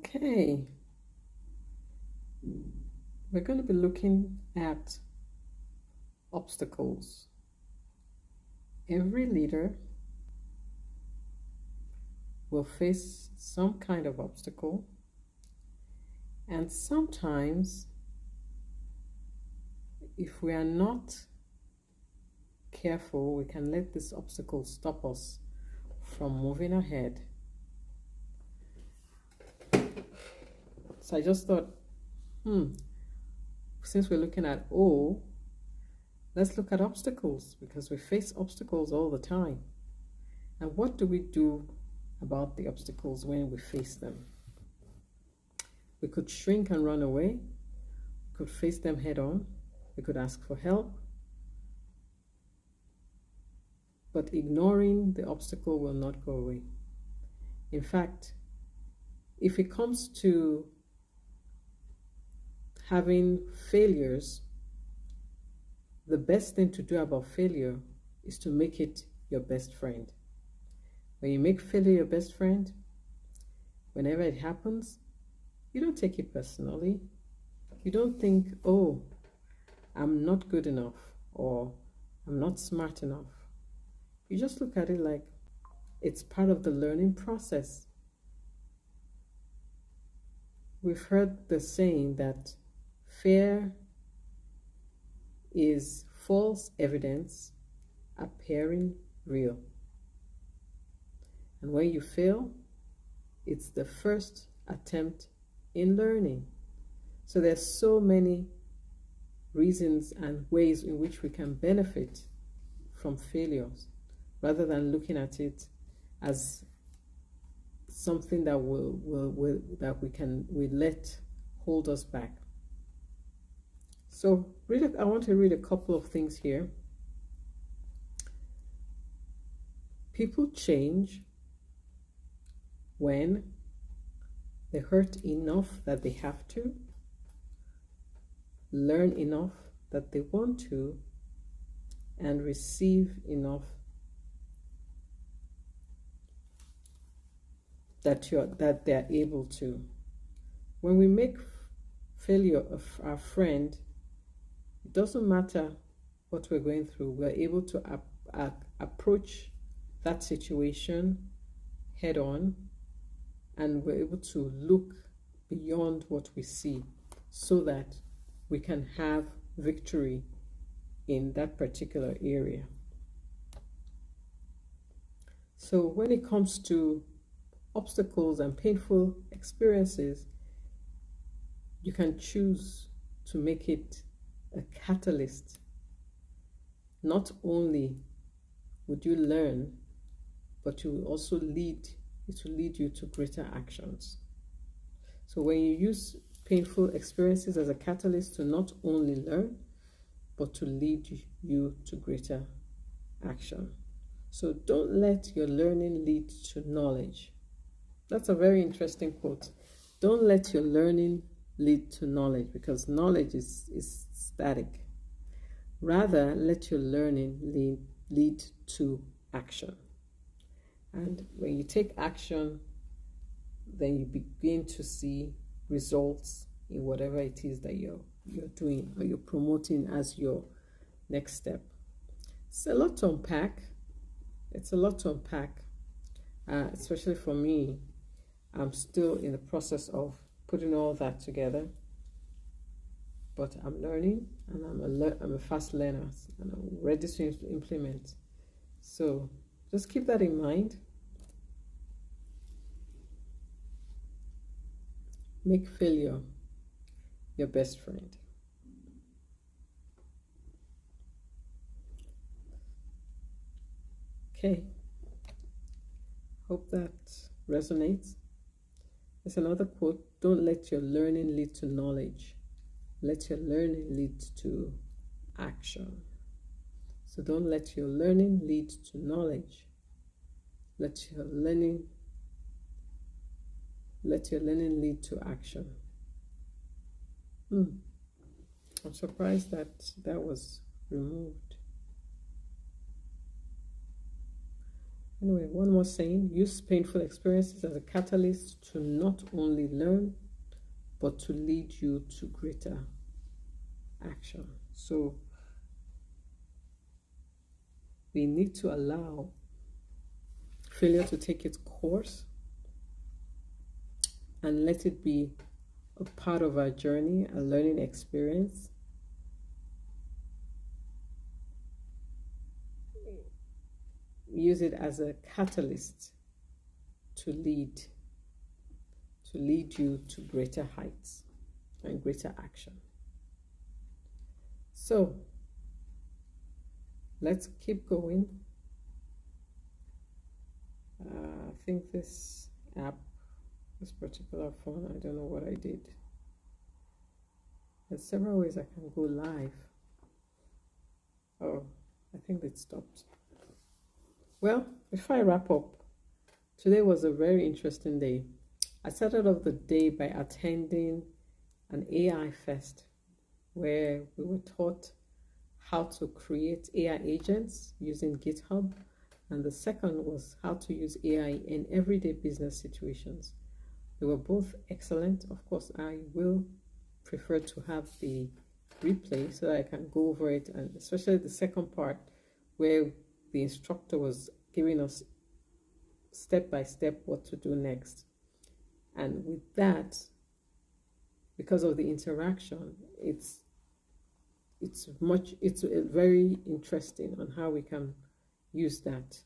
Okay, we're going to be looking at obstacles. Every leader will face some kind of obstacle, and sometimes, if we are not careful, we can let this obstacle stop us from moving ahead. So I just thought, since we're looking at O, let's look at obstacles, because we face obstacles all the time. And what do we do about the obstacles when we face them? We could shrink and run away. We could face them head on. We could ask for help. But ignoring the obstacle will not go away. In fact, if it comes to having failures, the best thing to do about failure is to make it your best friend. When you make failure your best friend, whenever it happens, you don't take it personally. You don't think, oh, I'm not good enough, or I'm not smart enough. You just look at it like it's part of the learning process. We've heard the saying that fear is false evidence appearing real. And when you fail, it's the first attempt in learning. So there's so many reasons and ways in which we can benefit from failures, rather than looking at it as something that we let hold us back. So I want to read a couple of things here. People change when they hurt enough that they have to, learn enough that they want to, and receive enough that they're able to. When we make failure our friend, it doesn't matter what we're going through. We're able to approach that situation head on, and we're able to look beyond what we see so that we can have victory in that particular area. So when it comes to obstacles and painful experiences, you can choose to make it a catalyst. Not only would you learn, but you will also it will lead you to greater actions. So when you use painful experiences as a catalyst to not only learn, but to lead you to greater action. So don't let your learning lead to knowledge. That's a very interesting quote. Don't let your learning lead to knowledge, because knowledge is static. Rather, let your learning lead to action. And when you take action, then you begin to see results in whatever it is that you're doing or you're promoting as your next step. It's a lot to unpack. Especially for me. I'm still in the process of putting all that together, but I'm learning, and I'm a fast learner, and I'm ready to implement. So just keep that in mind. Make failure your best friend. Okay, hope that resonates. There's another quote: don't let your learning lead to knowledge. Let your learning lead to action. So don't let your learning lead to knowledge. Let your learning lead to action. I'm surprised that was removed. Anyway, one more saying: use painful experiences as a catalyst to not only learn, but to lead you to greater action. So we need to allow failure to take its course and let it be a part of our journey, a learning experience. Use it as a catalyst to lead you to greater heights and greater action. So let's keep going. I think this app, this particular phone, I don't know what I did. There's several ways I can go live. Oh, I think it stopped. Well, before I wrap up, today was a very interesting day. I started off the day by attending an AI fest where we were taught how to create AI agents using GitHub. And the second was how to use AI in everyday business situations. They were both excellent. Of course, I will prefer to have the replay so that I can go over it, and especially the second part where the instructor was giving us step by step what to do next. And with that, because of the interaction, it's very interesting on how we can use that.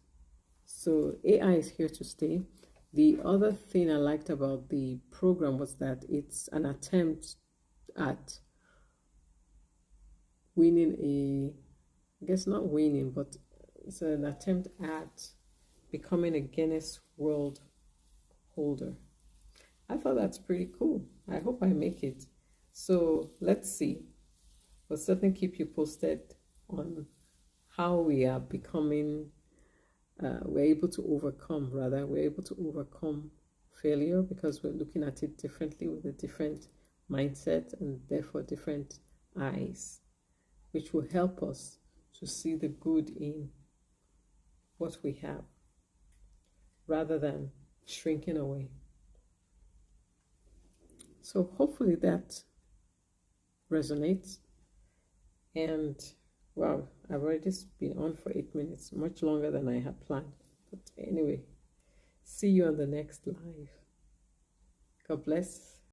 So AI is here to stay. The other thing I liked about the program was that it's an attempt at winning I guess not winning, but it's an attempt at becoming a Guinness World holder. I thought that's pretty cool. I hope I make it. So let's see. We'll certainly keep you posted on how we are becoming, we're able to overcome failure, because we're looking at it differently with a different mindset and therefore different eyes, which will help us to see the good in what we have rather than shrinking away. So hopefully that resonates. And wow, I've already been on for 8 minutes, much longer than I had planned. But anyway, see you on the next live. God bless.